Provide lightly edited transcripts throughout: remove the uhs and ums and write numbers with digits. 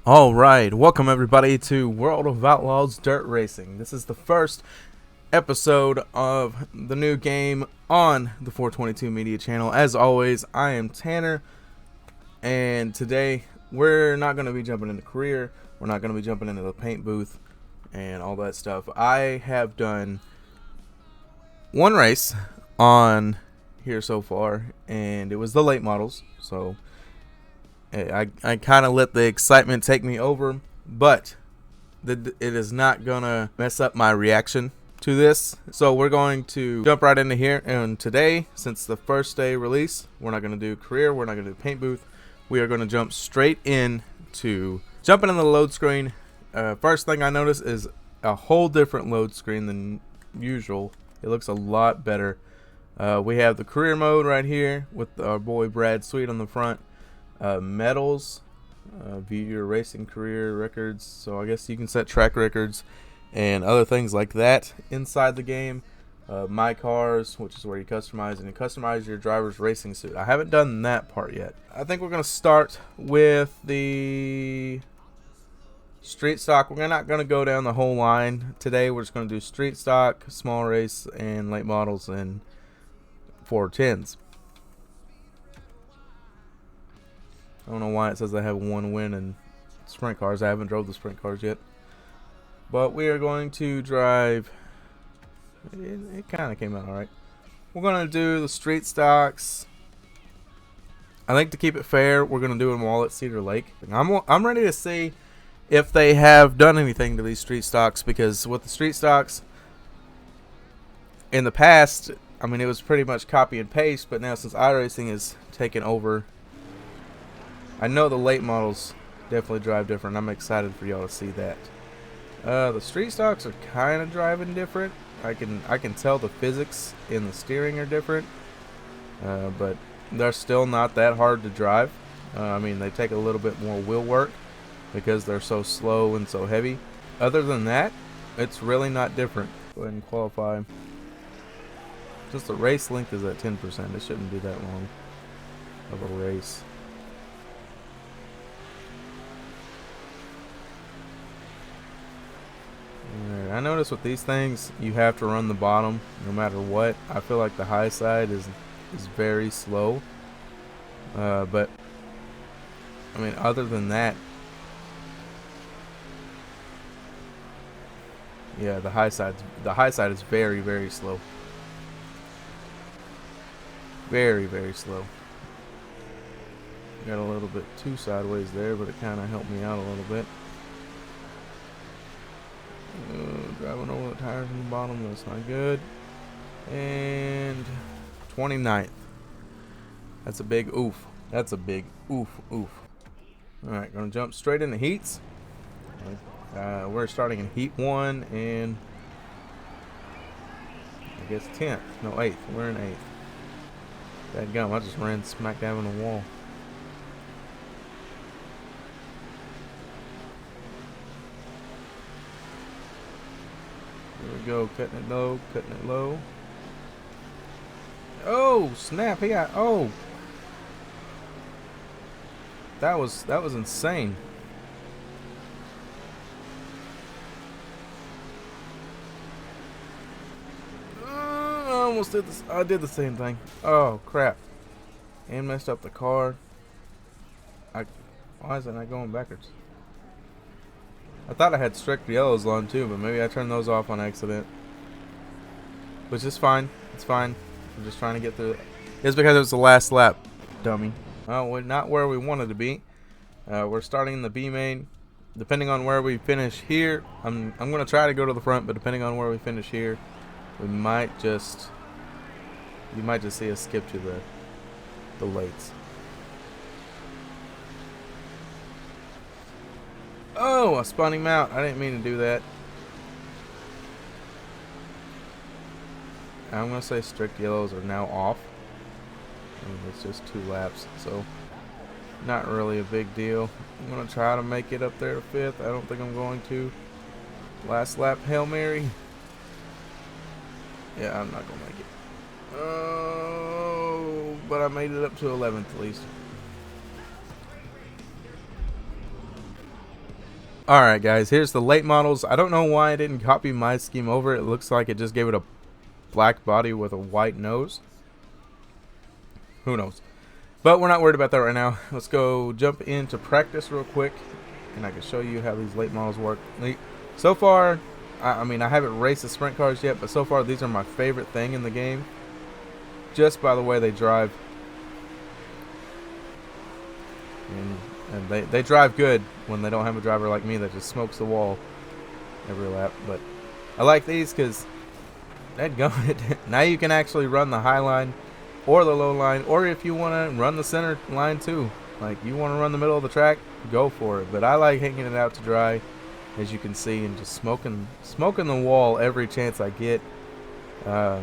Alright, welcome everybody to World of Outlaws Dirt Racing. This is the first episode of the new game on the 422 Media channel. As always, I am Tanner, and today we're not going to be jumping into career, we're not going to be jumping into the paint booth and all that stuff. I have done one race on here so far, and it was the late models, so I kind of let the excitement take me over, but it is not going to mess up my reaction to this. So we're going to jump right into here. And today, since the first day release, we're not going to do career. We're not going to do paint booth. We are going to jump straight into jumping in the load screen. First thing I notice is a whole different load screen than usual. It looks a lot better. We have the career mode right here with our boy Brad Sweet on the front. Medals, view your racing career records, so I guess you can set track records and other things like that inside the game. My cars, which is where you customize your driver's racing suit. I haven't done that part yet. I think we're going to start with the street stock. We're not going to go down the whole line today. We're just going to do street stock, small race, and late models and 410s. I don't know why it says I have one win in sprint cars. I haven't drove the sprint cars yet. But we are going to drive. It kind of came out alright. We're going to do the street stocks. I think to keep it fair, we're going to do them all at Cedar Lake. I'm ready to see if they have done anything to these street stocks, because with the street stocks in the past, I mean, it was pretty much copy and paste, but now since iRacing is taken over, I know the late models definitely drive different. I'm excited for y'all to see that. The street stocks are kind of driving different. I can tell the physics in the steering are different, but they're still not that hard to drive. I mean, they take a little bit more wheel work because they're so slow and so heavy. Other than that, it's really not different. Go ahead and qualify. Just the race length is at 10%. It shouldn't be that long of a race. I notice with these things, you have to run the bottom no matter what. I feel like the high side is very slow. But I mean, other than that, yeah, the high side is very, very slow. Very, very slow. Got a little bit too sideways there, but it kind of helped me out a little bit. Driving over the tires on the bottom, that's not good. And 29th. That's a big oof. That's a big oof. Alright, gonna jump straight into heats. We're starting in heat 1 and I guess 10th. No, 8th. We're in 8th. Dadgum, I just ran smack dab in the wall. There we go, cutting it low. Oh, snap, he got, oh. That was insane. I almost did this. I did the same thing. Oh, crap. And messed up the car. Why is it not going backwards? I thought I had strict yellows on too, but maybe I turned those off on accident. Which is fine. It's fine. I'm just trying to get through it. It's because it was the last lap, dummy. Well, we're not where we wanted to be. We're starting in the B main. Depending on where we finish here, I'm going to try to go to the front, but depending on where we finish here, you might just see us skip to the lates. Oh, I spun him out. I didn't mean to do that. I'm going to say strict yellows are now off. It's just 2 laps, so not really a big deal. I'm going to try to make it up there to 5th. I don't think I'm going to. Last lap Hail Mary. Yeah, I'm not going to make it. Oh, but I made it up to 11th at least. Alright guys, here's the late models. I don't know why I didn't copy my scheme over. It looks like it just gave it a black body with a white nose. Who knows? But we're not worried about that right now. Let's go jump into practice real quick, and I can show you how these late models work. So far, I mean, I haven't raced the sprint cars yet, but so far these are my favorite thing in the game, just by the way they drive. And they drive good when they don't have a driver like me that just smokes the wall every lap. But I like these because now you can actually run the high line or the low line, or if you want to run the center line too. Like, you want to run the middle of the track, go for it. But I like hanging it out to dry, as you can see, and just smoking the wall every chance I get. No,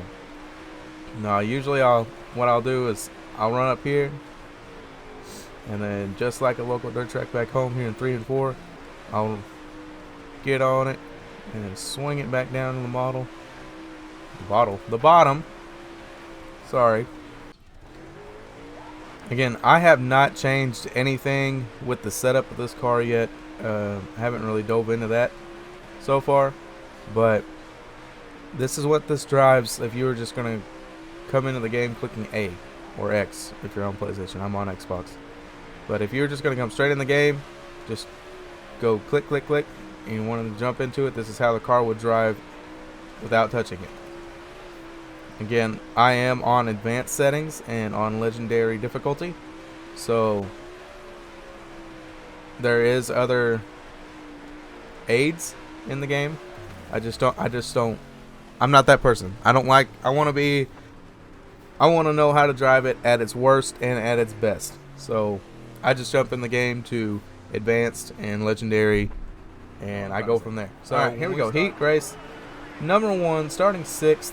usually what I'll do is I'll run up here, and then just like a local dirt track back home here in 3 and 4, I'll get on it and then swing it back down to the bottom. Sorry. Again, I have not changed anything with the setup of this car yet. Haven't really dove into that so far, but this is what this drives if you were just going to come into the game clicking A or X if you're on PlayStation. I'm on Xbox. But if you're just going to come straight in the game, just go click, click, click, and you wanted to jump into it, this is how the car would drive without touching it. Again, I am on advanced settings and on legendary difficulty, so there is other aids in the game. I'm not that person. I want to know how to drive it at its worst and at its best. So I just jump in the game to advanced and legendary, and I go from there. So all right, here we go. Heat race number 1, starting 6th.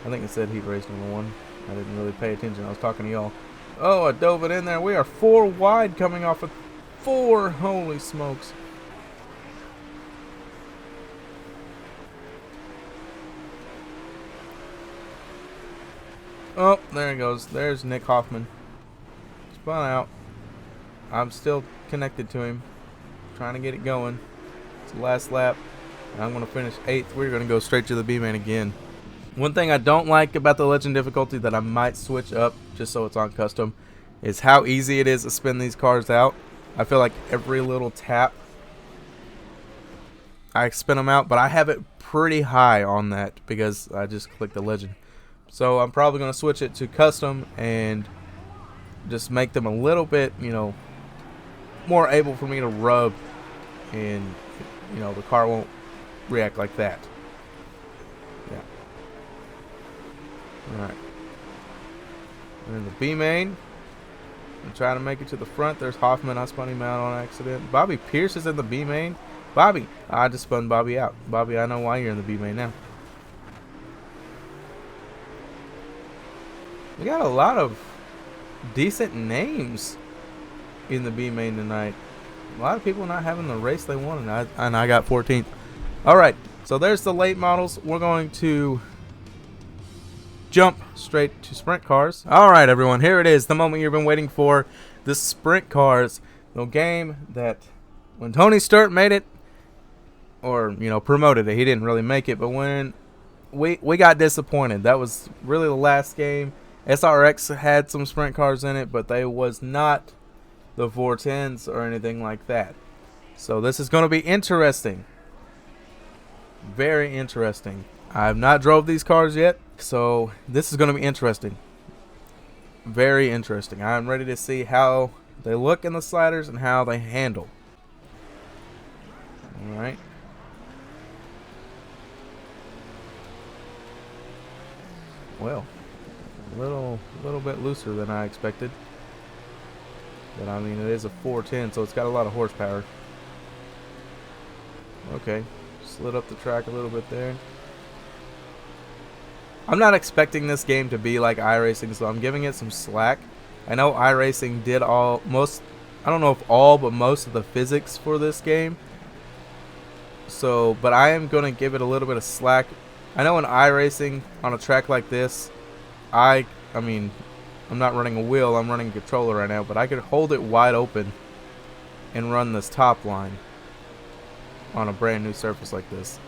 I think it said heat race number 1. I didn't really pay attention. I was talking to y'all. Oh, I dove it in there. We are 4 wide coming off of 4. Holy smokes. Oh, there it goes. There's Nick Hoffman. Spun out. I'm still connected to him. Trying to get it going. It's the last lap. I'm going to finish 8th. We're going to go straight to the B-main again. One thing I don't like about the legend difficulty that I might switch up just so it's on custom is how easy it is to spin these cars out. I feel like every little tap I spin them out, but I have it pretty high on that because I just clicked the legend. So I'm probably going to switch it to custom and just make them a little bit, more able for me to rub, and the car won't react like that. Yeah. Alright. And then the B main. I'm trying to make it to the front. There's Hoffman. I spun him out on accident. Bobby Pierce is in the B main. Bobby. I just spun Bobby out. Bobby, I know why you're in the B main now. We got a lot of decent names in the B main tonight. A lot of people not having the race they wanted, and I got 14th. Alright, so there's the late models. We're going to jump straight to sprint cars. Alright everyone, here it is, the moment you've been waiting for. The sprint cars, the game that when Tony Sturt made it, or promoted it, he didn't really make it, but when we got disappointed. That was really the last game. SRX had some sprint cars in it, but they was not the 410s or anything like that. So this is going to be interesting. Very interesting. I have not drove these cars yet, so this is going to be interesting. Very interesting. I'm ready to see how they look in the sliders and how they handle. Alright. Well, a little bit looser than I expected. But I mean, it is a 410, so it's got a lot of horsepower. Okay, slid up the track a little bit there. I'm not expecting this game to be like iRacing, so I'm giving it some slack. I know iRacing did I don't know if all, but most of the physics for this game. So, but I am going to give it a little bit of slack. I know in iRacing, on a track like this, I mean, I'm not running a wheel, I'm running a controller right now, but I could hold it wide open and run this top line on a brand new surface like this.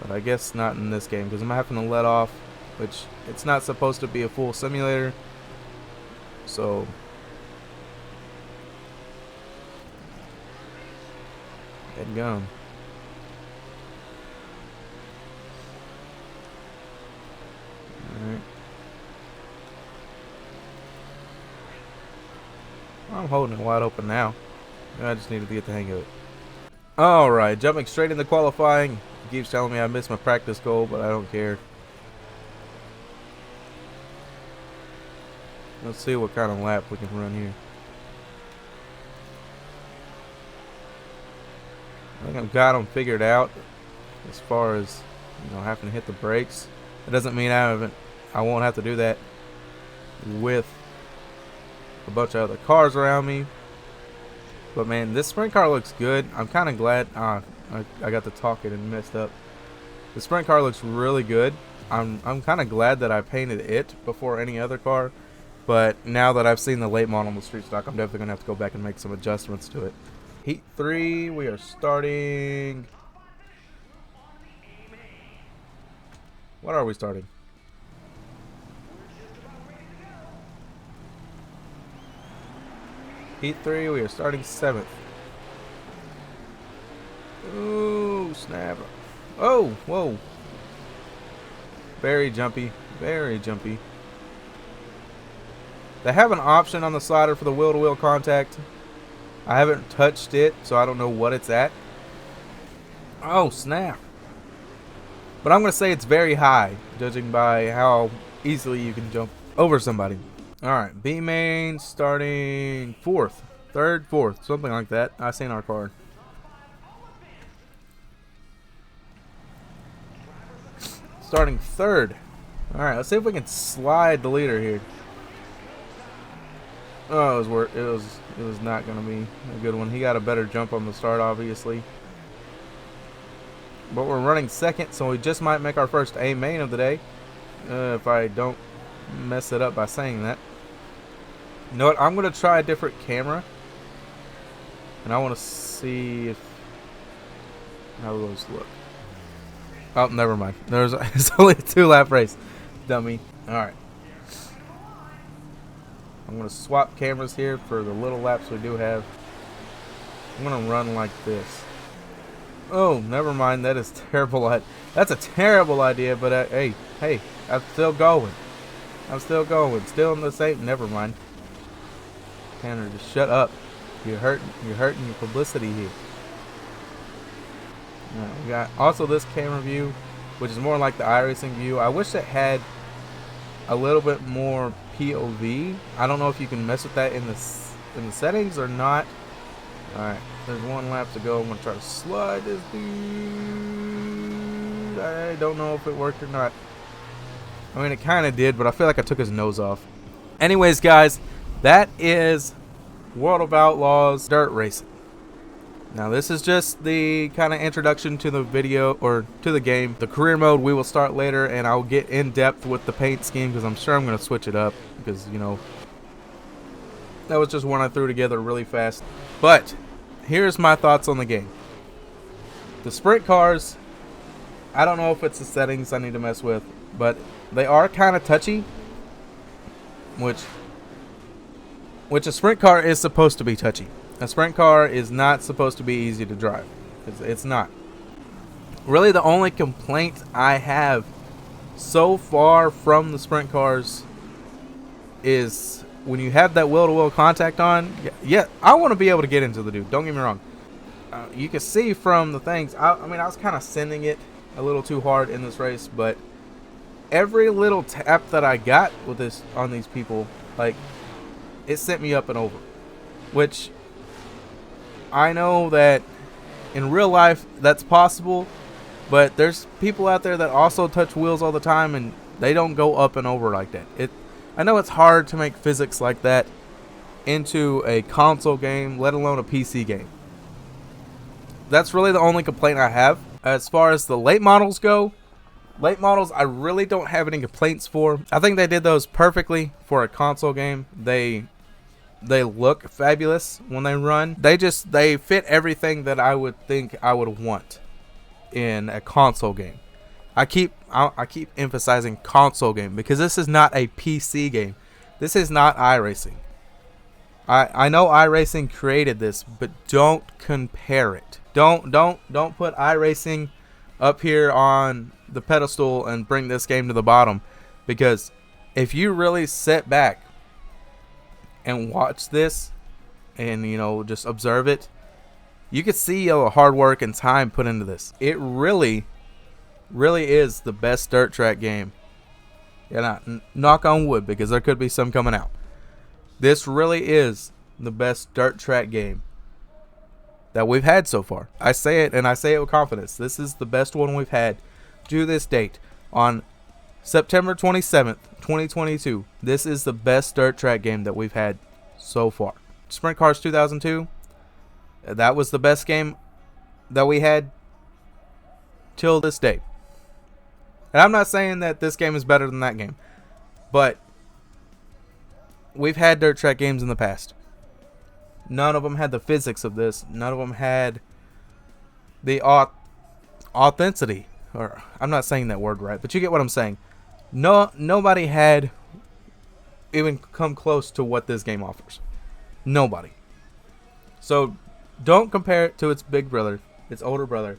But I guess not in this game because I'm having to let off, which it's not supposed to be a full simulator. So get going. Alright. I'm holding it wide open now. I just needed to get the hang of it. Alright, jumping straight into qualifying. It keeps telling me I missed my practice goal, but I don't care. Let's see what kind of lap we can run here. I think I've got them figured out as far as, you know, having to hit the brakes. It doesn't mean I won't have to do that with a bunch of other cars around me. But man, this sprint car looks good. I'm kind of glad I got to talking and messed up. The sprint car looks really good. I'm kind of glad that I painted it before any other car. But now that I've seen the late model in the street stock, I'm definitely gonna have to go back and make some adjustments to it. Heat 3, we are starting. What are we starting? Heat 3, we are starting 7th. Ooh, snap. Oh, whoa. Very jumpy, very jumpy. They have an option on the slider for the wheel-to-wheel contact. I haven't touched it, so I don't know what it's at. Oh, snap. But I'm going to say it's very high, judging by how easily you can jump over somebody. Alright, B main starting 4th. 3rd, 4th, something like that. I seen our card. Starting 3rd. Alright, let's see if we can slide the leader here. Oh, it was not gonna be a good one. He got a better jump on the start, obviously. But we're running 2nd, so we just might make our first A main of the day. If I don't mess it up by saying that. You know what? I'm gonna try a different camera, and I want to see how those look. Oh, never mind. It's only a 2-lap race, dummy. All right. I'm going to swap cameras here for the little laps we do have. I'm going to run like this. Oh, never mind. That is terrible. That's a terrible idea, but hey, I'm still going. I'm still going. Still in the same. Never mind. Tanner, just shut up. You're hurting your publicity here. Right, we got also this camera view, which is more like the iRacing view. I wish it had a little bit more POV. I don't know if you can mess with that in the settings or not. Alright, there's 1 lap to go. I'm gonna try to slide this dude. I don't know if it worked or not. I mean, it kind of did, but I feel like I took his nose off. Anyways, guys, that is World of Outlaws Dirt Racing. Now, this is just the kind of introduction to the video, or to the game. The career mode we will start later, and I'll get in depth with the paint scheme because I'm sure I'm going to switch it up because, you know, that was just one I threw together really fast. But here's my thoughts on the game. The sprint cars, I don't know if it's the settings I need to mess with, but they are kind of touchy, which a sprint car is supposed to be touchy. A sprint car is not supposed to be easy to drive. It's not. Really, the only complaint I have so far from the sprint cars is when you have that wheel-to-wheel contact on. Yeah, I want to be able to get into the dude. Don't get me wrong. You can see from the things. I mean, I was kind of sending it a little too hard in this race, but every little tap that I got with this on these people, like, it sent me up and over, which I know that in real life that's possible, but there's people out there that also touch wheels all the time and they don't go up and over like that. I know it's hard to make physics like that into a console game, let alone a PC game. That's really the only complaint I have. As far as the late models go, late models I really don't have any complaints for. I think they did those perfectly for a console game. They They look fabulous when they run. They fit everything that I would think I would want in a console game. I keep emphasizing console game because this is not a PC game. This is not iRacing. I know iRacing created this, but don't compare it. Don't put iRacing up here on the pedestal and bring this game to the bottom, because if you really sit back and watch this and just observe it, you could see the hard work and time put into this. It really is the best dirt track game. Knock on wood, because there could be some coming out. This really is the best dirt track game that we've had so far. I say it, and I say it with confidence. This is the best one we've had to this date. On September 27th, 2022, this is the best dirt track game that we've had so far. Sprint Cars 2002, that was the best game that we had till this day. And I'm not saying that this game is better than that game, but we've had dirt track games in the past. None of them had the physics of this. None of them had the authenticity. Or I'm not saying that word right, but you get what I'm saying. Nobody had even come close to what this game offers. Nobody. So don't compare it to its big brother, its older brother,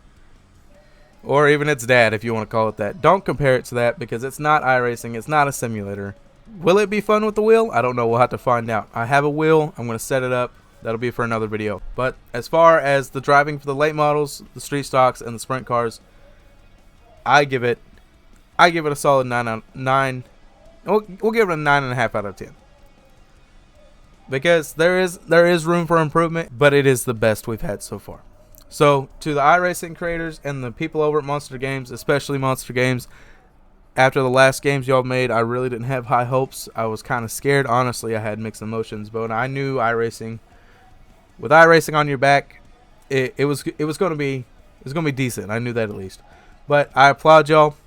or even its dad, if you want to call it that. Don't compare it to that, because it's not iRacing. It's not a simulator. Will it be fun with the wheel? I don't know. We'll have to find out. I have a wheel. I'm going to set it up. That'll be for another video. But as far as the driving for the late models, the street stocks, and the sprint cars, I give it a solid 9 out of 9. We'll give it a 9.5 out of 10. Because there is room for improvement, but it is the best we've had so far. So to the iRacing creators and the people over at Monster Games, especially Monster Games, after the last games y'all made, I really didn't have high hopes. I was kind of scared. Honestly, I had mixed emotions, but I knew iRacing, with iRacing on your back, it was going to be decent. I knew that at least. But I applaud y'all.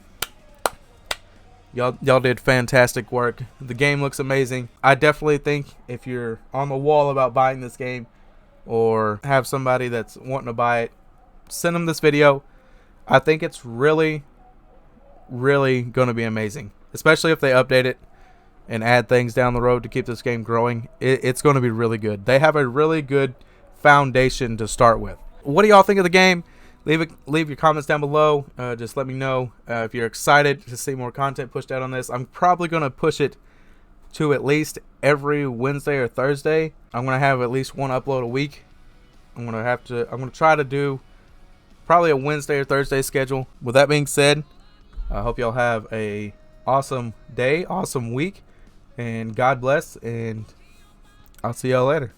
Y'all did fantastic work. The game looks amazing. I definitely think if you're on the wall about buying this game, or have somebody that's wanting to buy it, send them this video. I think it's really going to be amazing, especially if they update it and add things down the road to keep this game growing. It's going to be really good. They have a really good foundation to start with. What do y'all think of the game? Leave your comments down below. Just let me know if you're excited to see more content pushed out on this. I'm probably going to push it to at least every Wednesday or Thursday. I'm going to have at least one upload a week. I'm going to try to do probably a Wednesday or Thursday schedule. With that being said, I hope y'all have a awesome day, awesome week, and God bless, and I'll see y'all later.